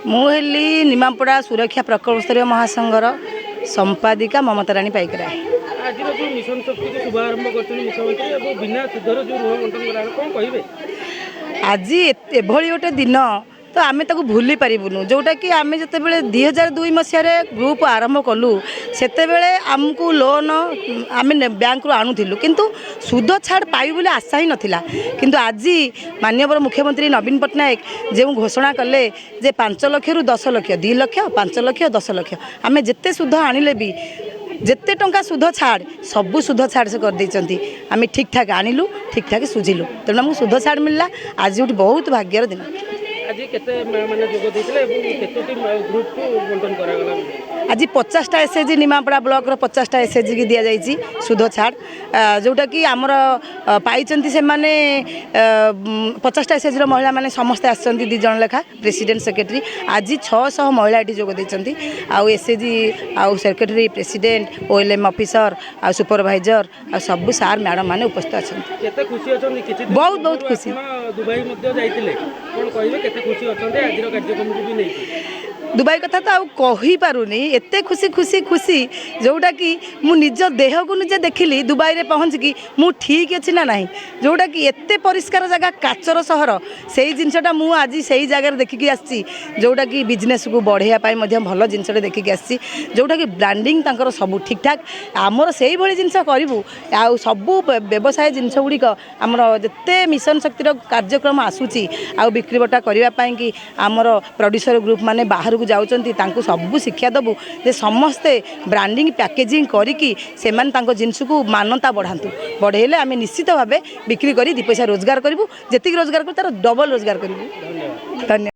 मुझे निमापड़ा सुरक्षा प्रकल्प स्तरीय महासंघर संपादिका ममता राणी पाइकराय। आज जो मिशन शक्ति को शुभारंभ करते मुख्यमंत्री बिना सुधर जो ऋण बंटन कौन कहे आज एभली गोटे दिन तो आम ताको भूली पारूँ जोटा कि आम जिते 2002 मसीह ग्रुप आरंभ कलु से आमको लोन आम बैंक रू आणुलु किंतु सुध छाड़ पाइबु बोली आशा ही नाला किंतु आज माननीय मुख्यमंत्री नवीन पट्टनायक जो घोषणा कले जे 5 लाख रु 10 लाख 2 लाख 5 लाख 10 लाख आम जिते सुध आनिले भी जिते टंका सुध छाड़ सबू सुध छाड़ से कर देइचंती आम ठीक ठाक आणिलु ठीक ठाक सुझिलु तेणु आमको सुध छाड़ मिलला आज गोटे बहुत भाग्यर दिन। आज केते माने जोग देथिले एवं केतोटी ग्रुप को बंटन करा गला आज 50टा एसएचजी निमापड़ा ब्लॉक रो 50टा एसएचजी की दिया जाइए सुध छाड़ जोटा कि आमर पाई से माने 50टा एसएचजी महिला माने समस्ते आसछंती 2 जण लेखा प्रेसिडेंट सेक्रेटरी आज 600 महिला ये जोग देइचंती आउ एसएचजी आउ सेक्रेटरी प्रेसिडेंट ओएलएम ऑफिसर आ सुपरवाइजर आ सब सार मैडम माने उपस्थित अछंती। केते खुशी अछंती किछि बहुत बहुत खुशी दुबई मध्ये जाइतिले कोन कहिबे केते खुशी अछंती आजिर कार्यक्रम भी नै दुबई कथा तो आउ कही पारुनी एते खुशी खुशी खुशी जोटा कि मु निज देह को निजे देखिली दुबई रे पहुँचिकी मु ठीक अच्छी ना नहीं जोटा कि एते परिष्कार जगह काचर सहर से ही जिनसटा मु आज से ही जगह देखिकी आसी जोटा कि बिजनेस को बढ़ाई भल जिनसटे देखिकी आसी जोटा कि ब्रांडिंग तांकर सब ठीक ठाक आमर से भाई जिनस करूँ आउ सबू व्यवसाय जिनस गुड़िक आमर जिते मिशन शक्तिर कार्यक्रम आसूची आउ बिक्री बटा करने कि आमर प्रोड्यूसर ग्रुप माने बाहर को जाउचंती तांको सबू शिक्षा दबु जे समस्ते ब्रांडिंग पैकेजिंग करिकी सेमान तांको जिनस को मान्यता बढ़ातु बढ़ेले आम निश्चित भाव बिक्री करी 2 पैसा रोजगार करूँ जेतिक रोजगार करूँ तार डबल रोजगार करूँ। धन्यवाद।